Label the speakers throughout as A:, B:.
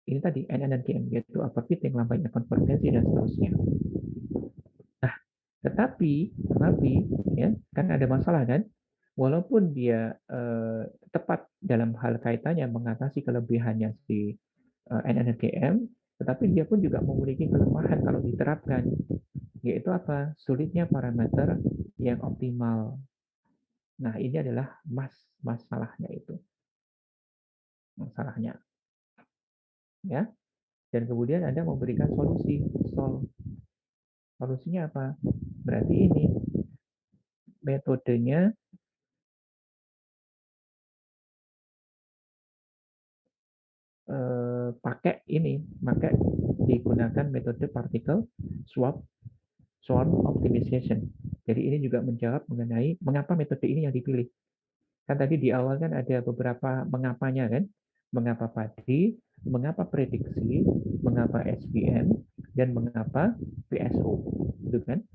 A: ini tadi NNNGM, yaitu upper fitting, lambatnya konvergensi, dan seterusnya. Nah, tetapi ya kan ada masalah kan, walaupun dia tepat dalam hal kaitannya mengatasi kelebihannya si NNNGM, tetapi dia pun juga memiliki kelemahan kalau diterapkan, yaitu apa? Sulitnya parameter yang optimal. Nah, ini adalah masalahnya itu, masalahnya ya. Dan kemudian Anda memberikan solusinya apa? Berarti ini metodenya pakai digunakan metode particle swap swarm optimization. Jadi ini juga menjawab mengenai mengapa metode ini yang dipilih. Kan tadi di awal kan ada beberapa mengapanya kan, mengapa padi, mengapa prediksi, mengapa SVM, dan mengapa PSO, gitu kan?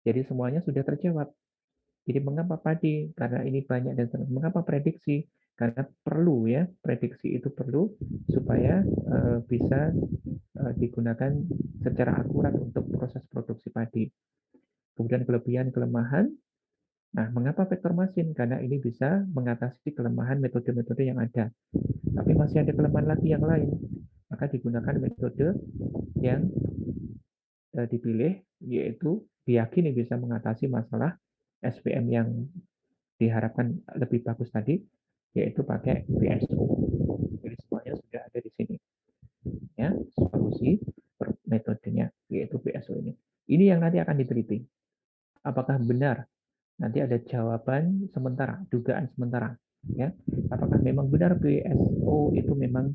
A: Jadi semuanya sudah terjawab. Jadi mengapa padi? Karena ini banyak dan mengapa prediksi? Karena perlu ya, prediksi itu perlu supaya bisa digunakan secara akurat untuk proses produksi padi. Kemudian kelebihan kelemahan. Nah, mengapa vektor margin? Karena ini bisa mengatasi kelemahan metode-metode yang ada. Tapi masih ada kelemahan lagi yang lain. Maka digunakan metode yang dipilih, yaitu diyakini bisa mengatasi masalah SPM yang diharapkan lebih bagus tadi, yaitu pakai PSO. Jadi semuanya sudah ada di sini, ya solusi metodenya, yaitu PSO ini. Ini yang nanti akan diteliti. Apakah benar? Nanti ada jawaban sementara, dugaan sementara, ya. Apakah memang benar PSO itu memang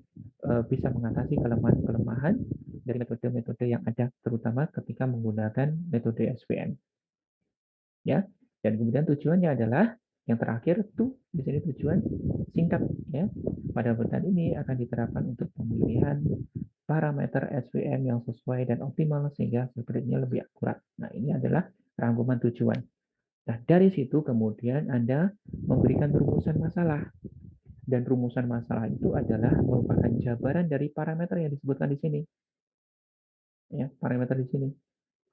A: bisa mengatasi kelemahan-kelemahan dari metode-metode yang ada, terutama ketika menggunakan metode SVM, ya. Dan kemudian tujuannya adalah yang terakhir tuh di sini tujuan singkat, ya. Pada pertanyaan ini akan diterapkan untuk pemilihan parameter SVM yang sesuai dan optimal sehingga spreadnya lebih akurat. Nah, ini adalah rangkuman tujuan. Nah, dari situ kemudian Anda memberikan rumusan masalah. Dan rumusan masalah itu adalah merupakan jabaran dari parameter yang disebutkan di sini. Ya, parameter di sini.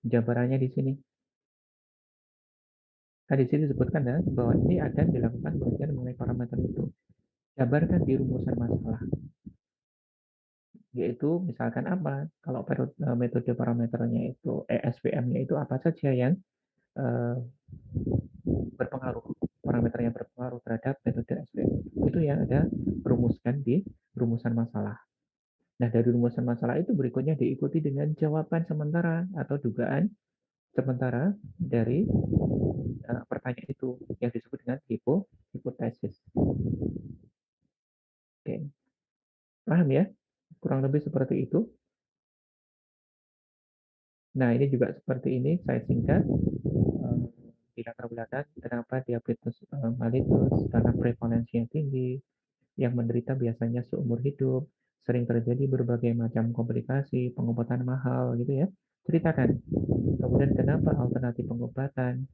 A: Jabarannya di sini. Nah, di sini disebutkan ya, bahwa ini akan dilakukan penelitian mengenai parameter itu. Jabarkan di rumusan masalah. Yaitu misalkan apa? Kalau metode parameternya itu, SVM-nya itu apa saja yang eh, berpengaruh, parameter yang berpengaruh terhadap metode SVM. Itu yang ada rumuskan di rumusan masalah. Nah, dari rumusan masalah itu berikutnya diikuti dengan jawaban sementara atau dugaan sementara dari pertanyaan itu yang disebut dengan hipotesis. Oke, paham ya? Kurang lebih seperti itu. Nah, ini juga seperti ini, saya singkat. Di latar belakang, kenapa diabetes mellitus, karena prevalensinya tinggi, yang menderita biasanya seumur hidup, sering terjadi berbagai macam komplikasi, pengobatan mahal gitu ya. Ceritakan. Kemudian kenapa alternatif pengobatan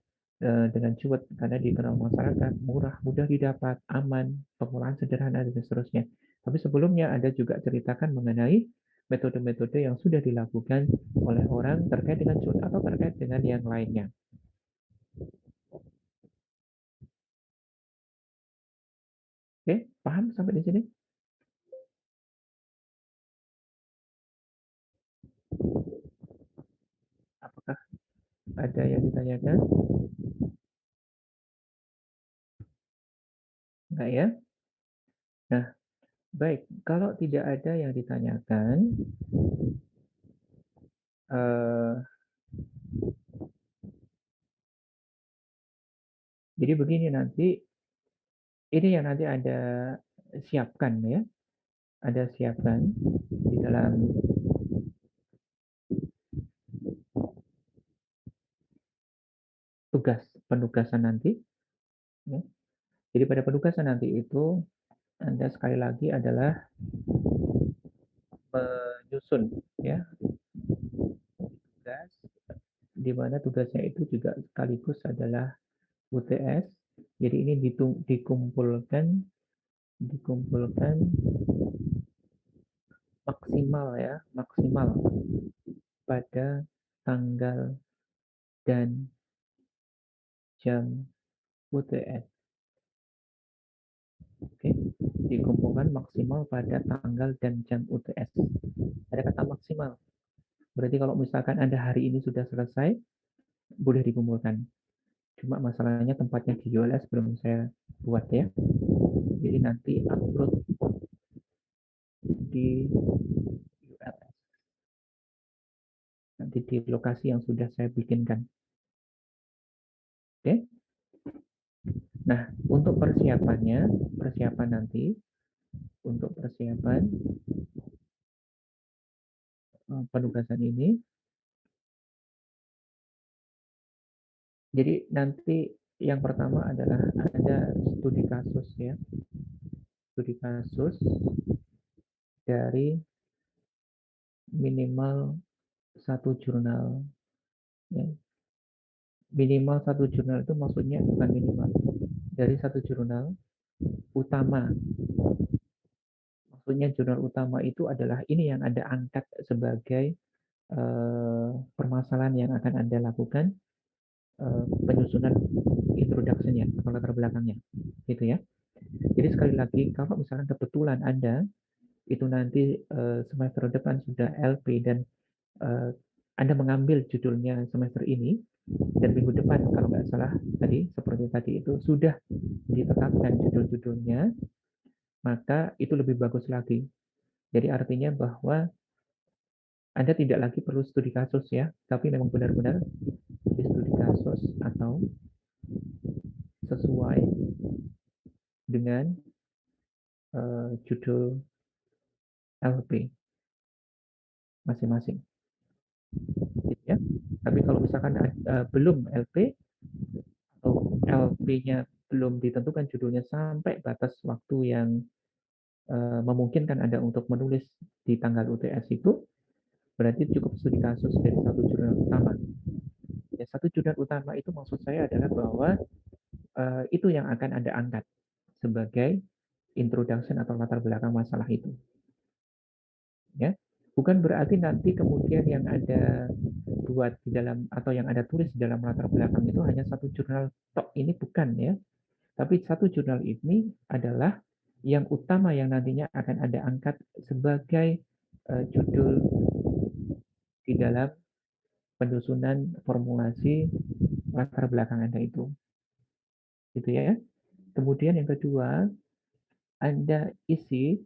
A: dengan cukup karena dikenal masyarakat murah, mudah didapat, aman, pengolahan sederhana dan seterusnya. Tapi sebelumnya Anda juga ceritakan mengenai metode-metode yang sudah dilakukan oleh orang terkait dengan cukup atau terkait dengan yang lainnya. Oke, paham sampai di sini? Apakah ada yang ditanyakan? Enggak ya? Nah, baik. Kalau tidak ada yang ditanyakan, eh, jadi begini nanti, ini yang nanti ada siapkan ya, ada siapkan di dalam tugas penugasan nanti. Ya. Jadi pada penugasan nanti itu Anda sekali lagi adalah menyusun ya tugas, di mana tugasnya itu juga sekaligus adalah UTS. Jadi ini dikumpulkan maksimal pada tanggal dan jam UTS. Oke, dikumpulkan maksimal pada tanggal dan jam UTS. Ada kata maksimal. Berarti kalau misalkan Anda hari ini sudah selesai, boleh dikumpulkan. Cuma masalahnya tempatnya di ULS belum saya buat ya. Jadi nanti upload di ULS. Nanti di lokasi yang sudah saya bikinkan. Oke. Nah, untuk persiapan nanti, untuk persiapan penugasan ini, jadi nanti yang pertama adalah ada studi kasus ya, studi kasus dari minimal satu jurnal ya. Minimal satu jurnal itu maksudnya bukan minimal, dari satu jurnal utama. Maksudnya jurnal utama itu adalah ini yang Anda angkat sebagai permasalahan yang akan Anda lakukan penyusunan introduction-nya atau latar belakangnya gitu ya. Jadi sekali lagi kalau misalkan kebetulan Anda itu nanti semester depan sudah LP dan Anda mengambil judulnya semester ini dan minggu depan kalau nggak salah tadi seperti tadi itu sudah ditetapkan judul-judulnya, maka itu lebih bagus lagi. Jadi artinya bahwa Anda tidak lagi perlu studi kasus ya, tapi memang benar-benar di studi kasus atau sesuai dengan judul LP masing-masing. Ya. Tapi kalau misalkan belum LP atau LP-nya belum ditentukan judulnya sampai batas waktu yang memungkinkan Anda untuk menulis di tanggal UTS itu, berarti cukup studi kasus dari satu jurnal utama. Ya, satu jurnal utama itu maksud saya adalah bahwa itu yang akan Anda angkat sebagai introduction atau latar belakang masalah itu. Ya, bukan berarti nanti kemudian yang Anda buat di dalam atau yang Anda tulis di dalam latar belakang itu hanya satu jurnal tok, ini bukan ya. Tapi satu jurnal ini adalah yang utama yang nantinya akan Anda angkat sebagai judul di dalam penyusunan formulasi latar belakang Anda itu. Gitu ya. Kemudian yang kedua, Anda isi,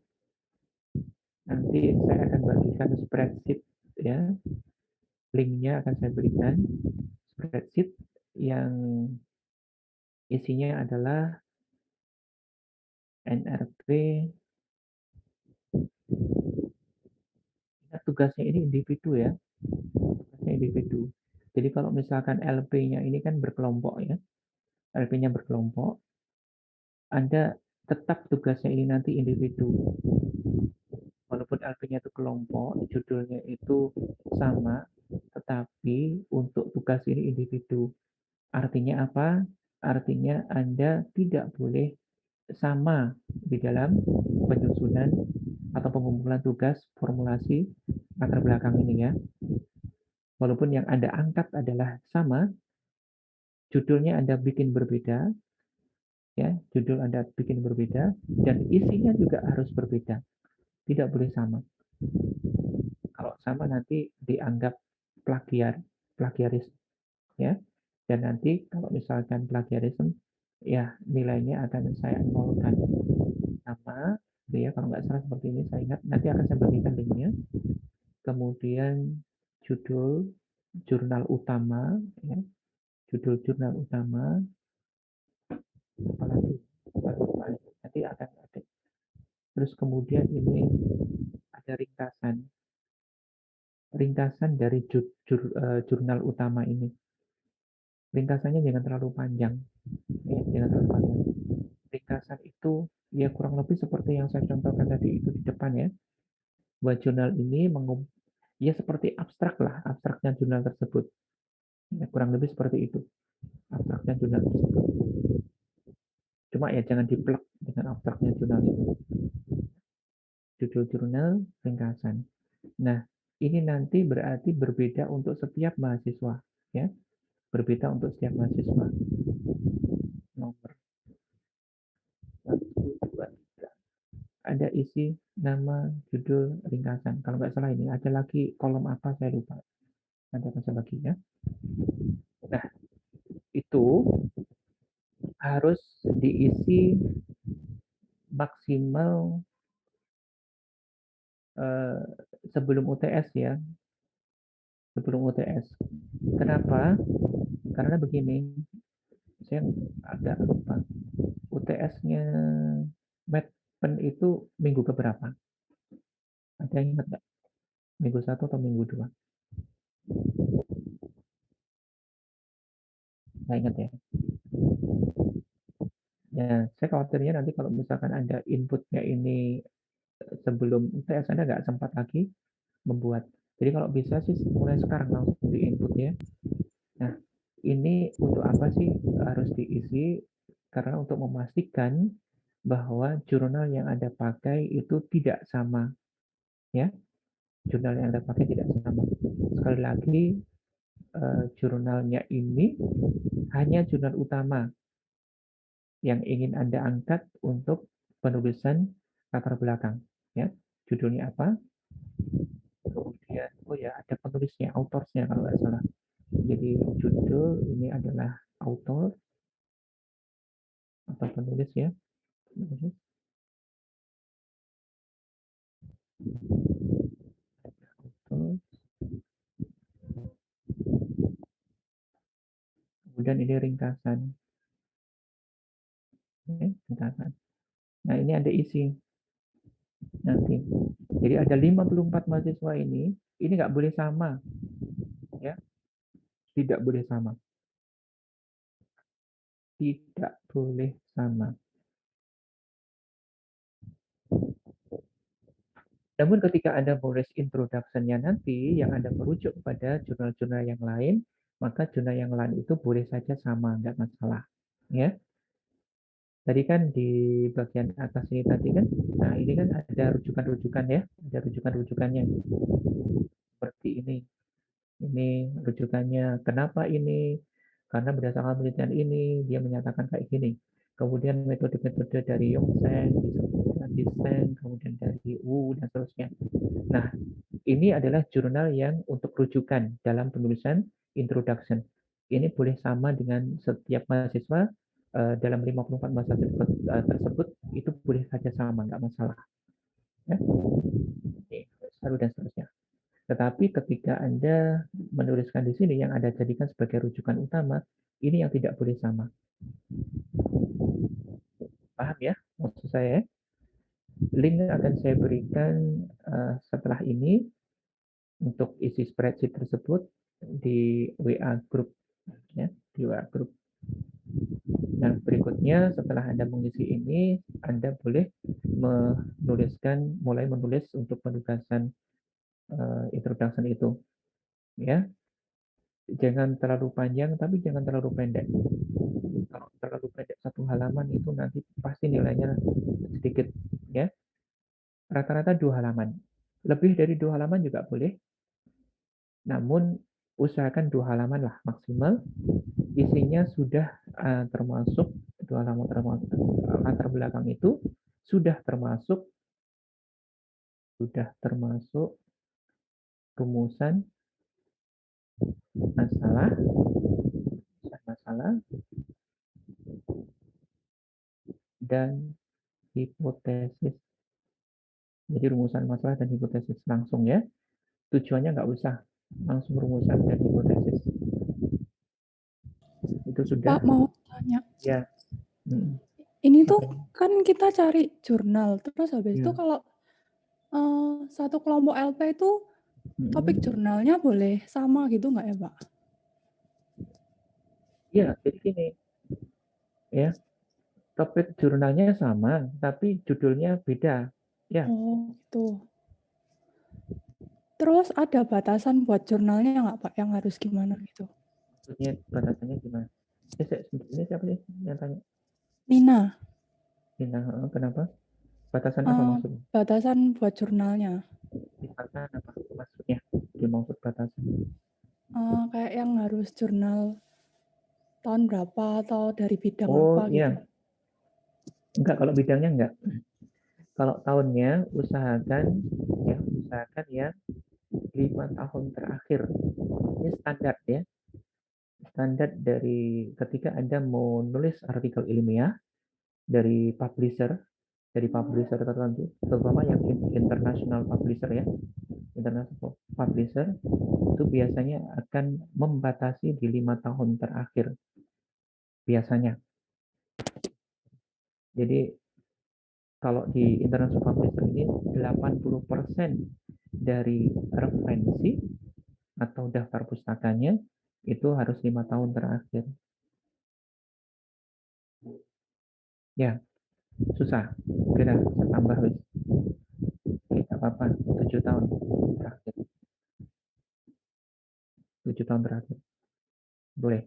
A: nanti saya akan bagikan spreadsheet ya. Linknya akan saya berikan, spreadsheet yang isinya adalah NRP. Tugasnya ini individu ya, tugasnya individu. Jadi kalau misalkan LP-nya ini kan berkelompok ya, LP-nya berkelompok, Anda tetap tugasnya ini nanti individu. Walaupun LP-nya itu kelompok, judulnya itu sama, tetapi untuk tugas ini individu. Artinya apa? Artinya Anda tidak boleh sama di dalam penyusunan atau pengumpulan tugas formulasi latar belakang ini ya. Walaupun yang Anda angkat adalah sama, judulnya Anda bikin berbeda, ya, judul Anda bikin berbeda, dan isinya juga harus berbeda, tidak boleh sama. Kalau sama nanti dianggap plagiaris, ya. Dan nanti kalau misalkan plagiarisme, ya nilainya akan saya nolkan. Sama, ya kalau nggak salah seperti ini, saya ingat nanti akan saya bagikan linknya. Kemudian judul jurnal utama, ya. Judul jurnal utama, apalagi nanti akan ada. Terus kemudian ini ada ringkasan dari jurnal utama ini. Ringkasannya jangan terlalu panjang, ya, jangan terlalu panjang. Ringkasan itu ya kurang lebih seperti yang saya contohkan tadi itu di depan ya. Buat jurnal ini ya seperti abstrak lah, abstraknya jurnal tersebut. Ya, kurang lebih seperti itu, abstraknya jurnal tersebut. Cuma ya jangan diplek dengan abstraknya jurnal itu. Judul jurnal ringkasan. Nah, ini nanti berarti berbeda untuk setiap mahasiswa, ya. Berbeda untuk setiap mahasiswa. Nomor 1, 2, 3. Ada isi nama, judul, ringkasan. Kalau nggak salah ini ada lagi kolom apa saya lupa. Nanti akan saya bagi ya. Nah, itu harus diisi maksimal sebelum UTS ya. Sebelum UTS. Kenapa? Karena begini, saya agak lupa. UTS-nya Medpen itu minggu keberapa? Ada yang ingat nggak? Minggu 1 atau minggu 2? Nggak ingat ya? Ya, saya khawatirnya nanti kalau misalkan Anda inputnya ini sebelum UTS, Anda nggak sempat lagi membuat. Jadi kalau bisa sih mulai sekarang langsung di input ya. Nah, ini untuk apa sih harus diisi? Karena untuk memastikan bahwa jurnal yang Anda pakai itu tidak sama, ya. Jurnal yang Anda pakai tidak sama. Sekali lagi, jurnalnya ini hanya jurnal utama yang ingin Anda angkat untuk penulisan latar belakang, ya. Judulnya apa? Kemudian, oh ya, ada penulisnya, autorsnya kalau nggak salah. Jadi judul ini adalah author atau penulis ya. Penulis. Author. Kemudian ini ringkasan. Oke, ringkasan. Nah, ini ada isi nanti. Jadi ada 54 mahasiswa ini nggak boleh sama, ya, tidak boleh sama, tidak boleh sama. Namun ketika Anda menulis introduction-nya nanti, yang Anda merujuk pada jurnal-jurnal yang lain, maka jurnal yang lain itu boleh saja sama, nggak masalah. Ya, tadi kan di bagian atas ini tadi kan, nah ini kan ada rujukan-rujukan ya, ada rujukan-rujukannya seperti ini. Ini rujukannya. Kenapa ini? Karena berdasarkan penelitian ini, dia menyatakan kayak gini. Kemudian metode-metode dari Yongsen, Disen, kemudian dari Wu, dan seterusnya. Nah, ini adalah jurnal yang untuk rujukan dalam penulisan introduction. Ini boleh sama dengan setiap mahasiswa dalam 54 mahasiswa tersebut, itu boleh saja sama, nggak masalah. Ya. Dan seterusnya. Tetapi ketika Anda menuliskan di sini yang Anda jadikan sebagai rujukan utama, ini yang tidak boleh sama. Paham ya maksud saya? Link akan saya berikan setelah ini untuk isi spreadsheet tersebut di WA group ya, di WA group. Nah, berikutnya setelah Anda mengisi ini, Anda boleh mulai menulis untuk penugasan introduction itu ya. Jangan terlalu panjang tapi jangan terlalu pendek. Kalau terlalu pendek 1 halaman itu nanti pasti nilainya sedikit ya. Rata-rata 2 halaman. Lebih dari 2 halaman juga boleh, namun usahakan 2 halaman lah maksimal. Isinya sudah termasuk 2 halaman, termasuk latar belakang itu sudah termasuk rumusan masalah, dan hipotesis. Jadi rumusan masalah dan hipotesis langsung ya. Tujuannya nggak usah langsung rumusan dan hipotesis. Itu sudah
B: Pak, mau tanya.
A: ya.
B: Ini tuh kan kita cari jurnal, terus habis itu
A: Ya.
B: kalau satu kelompok LP itu topik jurnalnya boleh sama gitu nggak ya, Pak?
A: Ya, jadi gini ya, topik jurnalnya sama, tapi judulnya beda. Ya.
B: Oh, gitu. Terus ada batasan buat jurnalnya nggak, Pak? Yang harus gimana gitu?
A: Maksudnya batasannya gimana? Ini siapa sih yang tanya?
B: Nina.
A: Kenapa? Batasan apa maksudnya?
B: Batasan buat jurnalnya.
A: Misalkan apa maksudnya dimaksud batasan?
B: Kayak yang harus jurnal tahun berapa atau dari bidang
A: Oh
B: apa gitu.
A: iya, enggak, kalau bidangnya enggak. Kalau tahunnya usahakan ya 5 tahun terakhir. Ini standar ya, standar dari ketika Anda mau nulis artikel ilmiah dari publisher tertentu, terutama yang international publisher ya, international publisher itu biasanya akan membatasi di 5 tahun terakhir biasanya. Jadi kalau di international publisher ini 80% dari referensi atau daftar pustakanya itu harus 5 tahun terakhir. Ya, susah. Kira saya tambah wis. Tidak apa-apa, 7 tahun terakhir. 7 tahun terakhir. Boleh.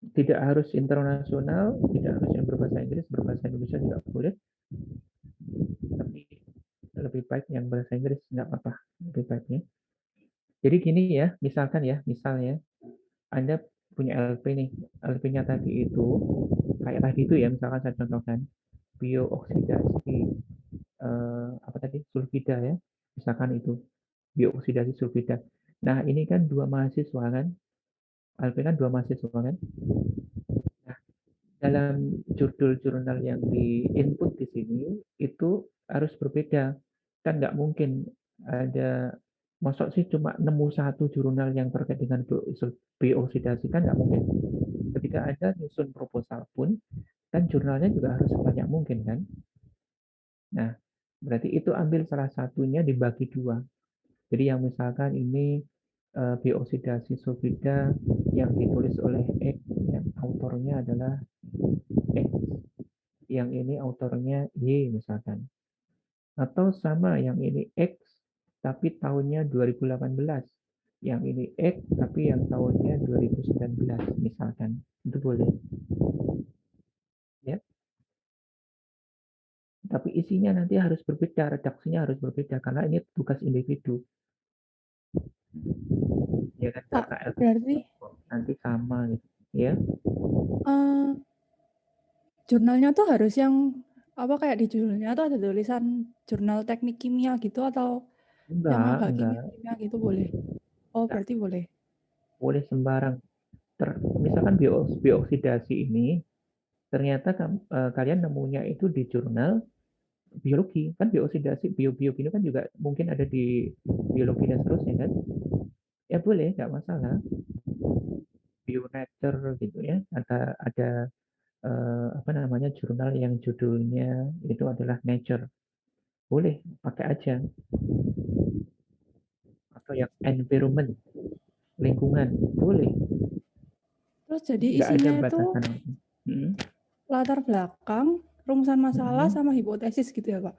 A: Tidak harus internasional, tidak harus yang berbahasa Inggris, berbahasa Indonesia juga boleh. Tapi lebih baik yang bahasa Inggris, nggak apa-apa. Lebih baiknya. Jadi gini ya, misalnya Anda punya LP nih, LP-nya tadi itu, kayak tadi itu ya, misalkan saya contohkan, biooksidasi, apa tadi, sulfida ya, misalkan itu, biooksidasi sulfida. Nah, ini kan dua mahasiswa kan, LP kan dua mahasiswa kan. Nah, dalam judul jurnal yang di input di sini, itu harus berbeda. Kan nggak mungkin ada, masuk sih cuma nemu satu jurnal yang terkait dengan biooksidasi, kan nggak mungkin. Ketika ada nyusun proposal pun, kan jurnalnya juga harus sebanyak mungkin kan. Nah, berarti itu ambil salah satunya dibagi dua. Jadi yang misalkan ini bioksidasi sulfida yang ditulis oleh X, yang autornya adalah X, yang ini autornya Y misalkan. Atau sama, yang ini X tapi tahunnya 2018, yang ini X tapi yang tahunnya 2019 misalkan. Itu boleh. Ya. Tapi isinya nanti harus berbeda, redaksinya harus berbeda karena ini tugas individu. Ya kan,
B: Pak,
A: karena
B: berarti
A: nanti sama gitu. Ya.
B: eh, jurnalnya tuh harus yang apa, kayak di judulnya tuh ada tulisan jurnal teknik kimia gitu, atau yang
A: Enggak,
B: agak
A: enggak,
B: kimia-kimia gitu boleh? Oh,
A: enggak.
B: berarti boleh.
A: Boleh sembarang. Misalkan bioksidasi ini ternyata kalian nemunya itu di jurnal biologi, kan bioksidasi bio ini kan juga mungkin ada di biologi dan seterusnya kan. Ya boleh, nggak masalah. Bionature gitu ya, ada apa namanya, jurnal yang judulnya itu adalah Nature, boleh pakai aja. Atau yang environment, lingkungan, boleh.
B: Terus jadi
A: Nggak ada
B: isinya itu
A: batasan. Hmm.
B: latar belakang, rumusan masalah,
A: Hmm.
B: sama hipotesis gitu ya, Pak?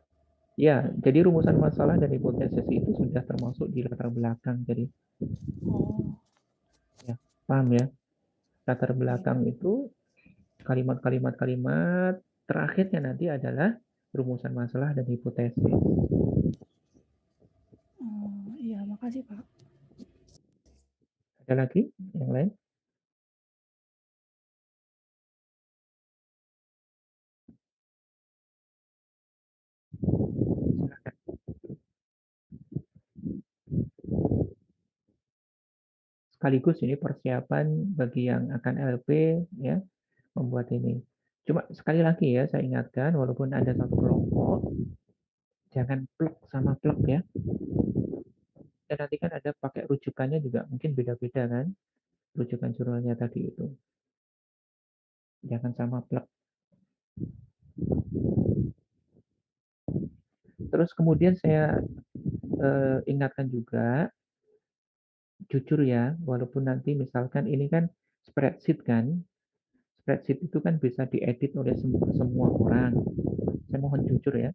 A: Ya, jadi rumusan masalah dan hipotesis itu sudah termasuk di latar belakang. Jadi,
B: Oh,
A: ya, paham ya? Latar
B: iya.
A: belakang itu kalimat-kalimat terakhirnya nanti adalah rumusan masalah dan hipotesis.
B: Oh, iya, makasih, Pak.
A: Ada lagi yang lain? Sekaligus ini persiapan bagi yang akan LP ya, membuat ini. Cuma sekali lagi ya saya ingatkan, walaupun ada satu kelompok, jangan plek sama plek ya. Dan nanti kan ada pakai rujukannya juga mungkin beda-beda kan, rujukan jurnalnya tadi itu. Jangan sama plek. Terus kemudian saya ingatkan juga, jujur ya, walaupun nanti misalkan ini kan spreadsheet kan, spreadsheet itu kan bisa diedit oleh semua orang. Saya mohon jujur ya.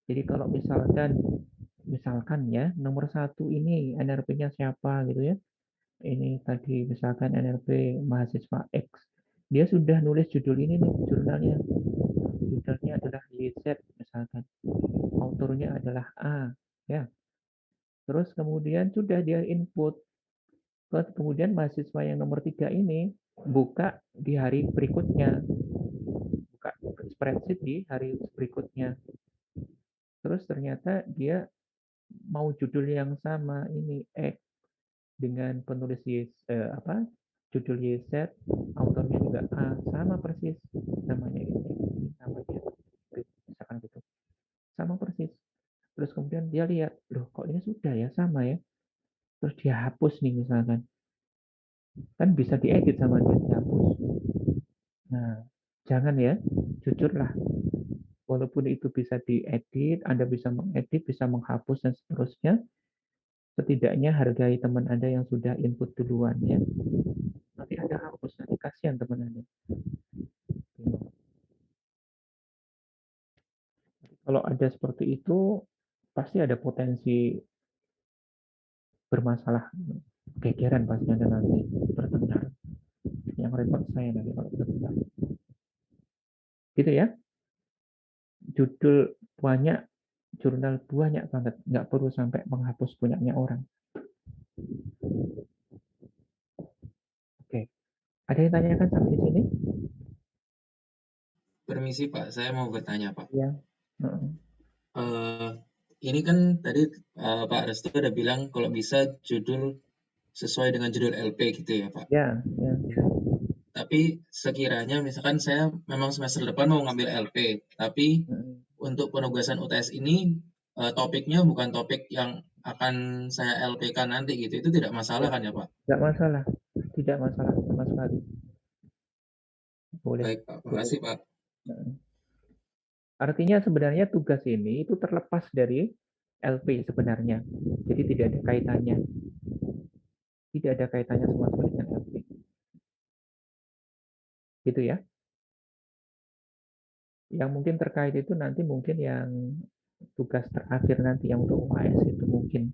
A: Jadi kalau misalkan ya, nomor satu ini NRP-nya siapa gitu ya. Ini tadi misalkan NRP mahasiswa X. Dia sudah nulis judul ini nih, jurnalnya. Judulnya adalah YZ misalkan. autornya adalah A, ya. Terus kemudian sudah dia input, kemudian mahasiswa yang nomor 3 ini buka di hari berikutnya, buka spreadsheet di hari berikutnya. Terus ternyata dia mau judul yang sama ini X dengan penulis judul YZ, autornya juga A, sama persis namanya ini, namanya itu, misalkan gitu, sama persis. Terus kemudian dia lihat, loh kok ini sudah ya sama ya, terus dia hapus nih misalkan, kan bisa diedit sama dia, dihapus. Nah, jangan ya, jujurlah, walaupun itu bisa diedit, Anda bisa mengedit, bisa menghapus dan seterusnya, setidaknya hargai teman Anda yang sudah input duluan ya. Nanti Anda hapus, nanti kasihan teman Anda. Kalau ada seperti itu, pasti ada potensi bermasalah, gegeran pasti Anda nanti bertengkar. Yang repot saya nanti kalau bertengkar. Gitu ya, judul banyak, jurnal banyak banget, nggak perlu sampai menghapus punyanya orang. Oke, ada yang tanyakan sampai di sini?
C: Permisi Pak, saya mau bertanya Pak.
A: Ya.
C: Ini kan tadi Pak Restu ada bilang kalau bisa judul sesuai dengan judul LP gitu ya Pak.
A: Ya.
C: Tapi sekiranya misalkan saya memang semester depan mau ngambil LP, tapi untuk penugasan UTS ini topiknya bukan topik yang akan saya LP-kan nanti gitu, itu tidak masalah kan ya Pak?
A: Tidak masalah, tidak masalah sama sekali. Boleh.
C: Baik Pak, makasih Pak.
A: Artinya sebenarnya tugas ini itu terlepas dari LP sebenarnya. Jadi tidak ada kaitannya. Tidak ada kaitannya sama sekali dengan LP. Gitu ya. Yang mungkin terkait itu nanti mungkin yang tugas terakhir nanti yang untuk UAS itu mungkin.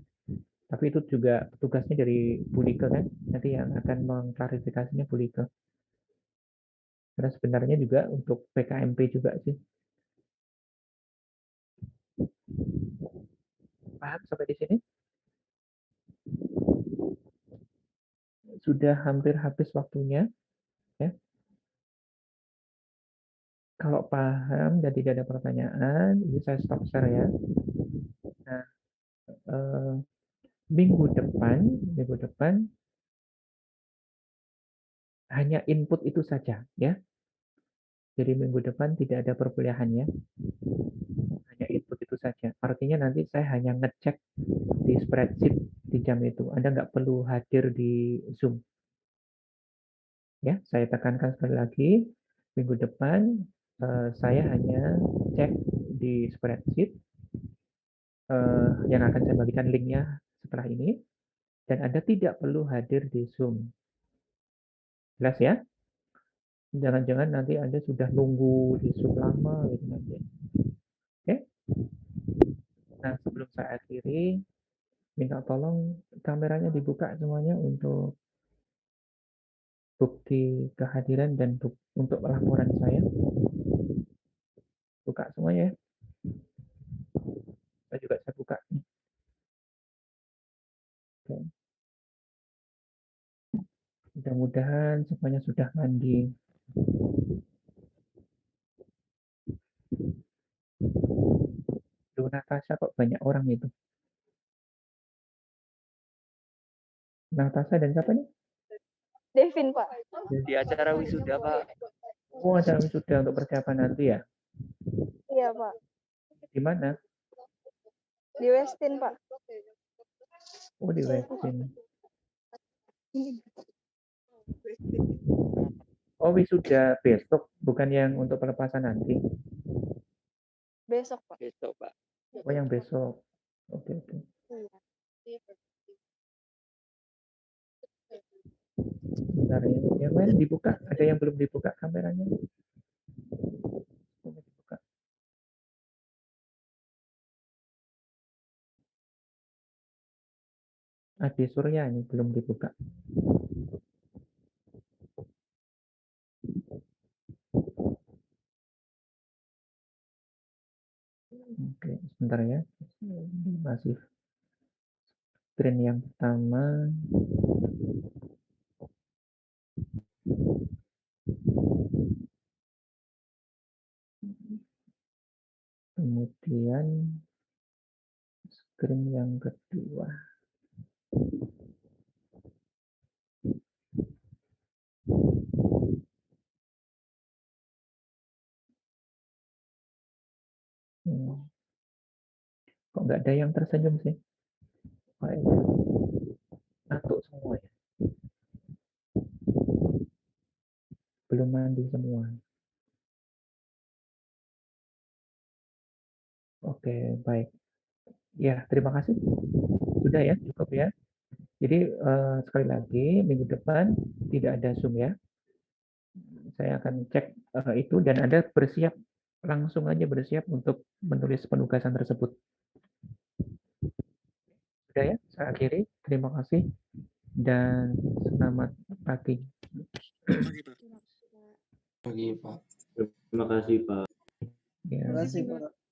A: Tapi itu juga tugasnya dari Bulike kan. Nanti yang akan mengklarifikasinya Bulike. Karena sebenarnya juga untuk PKMP juga sih. Paham sampai di sini? Sudah hampir habis waktunya. Ya. Kalau paham dan tidak ada pertanyaan, ini saya stop share ya. Nah, minggu depan hanya input itu saja ya. Jadi minggu depan tidak ada perkuliahan ya. Hanya input itu saja. Artinya nanti saya hanya ngecek di spreadsheet di jam itu. Anda nggak perlu hadir di Zoom. Ya, saya tekankan sekali lagi, minggu depan saya hanya cek di spreadsheet yang akan saya bagikan linknya setelah ini, dan Anda tidak perlu hadir di Zoom. Jelas ya? Jangan-jangan nanti Anda sudah nunggu di Zoom lama gitu nanti. Oke? Nah, sebelum saya akhiri, minta tolong kameranya dibuka semuanya untuk bukti kehadiran dan untuk laporan saya. Buka semuanya ya. Saya buka. Oke. Mudah-mudahan semuanya sudah mandi. Duh, Natasha kok banyak orang itu. Natasha dan siapa nih?
D: Devin, Pak.
E: Di acara wisuda, Pak.
A: Oh, acara wisuda untuk persiapan nanti ya?
D: Iya, Pak.
A: Di mana?
D: Di Westin, Pak.
A: Oh, di Westin. Oh, wisuda besok, bukan yang untuk pelepasan nanti?
D: Besok, Pak.
E: Besok, Pak.
A: Oh, yang besok. Oke. Bentar ya. Yang lain dibuka. Ada yang belum dibuka kameranya? Dibuka. Adi Surya ini belum dibuka. Oke. Oke, sebentar ya. Masih screen yang pertama. Kemudian screen yang kedua. Kok nggak ada yang tersenyum sih? Kayaknya ngantuk semua ya. Belum mandi semua. Oke, baik. Ya, terima kasih. Sudah ya, cukup ya. Jadi sekali lagi minggu depan tidak ada Zoom ya. Saya akan cek itu dan Anda bersiap, langsung aja bersiap untuk menulis penugasan tersebut. Sudah ya, saya akhiri. Terima kasih dan selamat pagi.
C: Pagi, Pak.
F: Terima kasih, Pak.
A: Ya.
G: Terima kasih, Pak.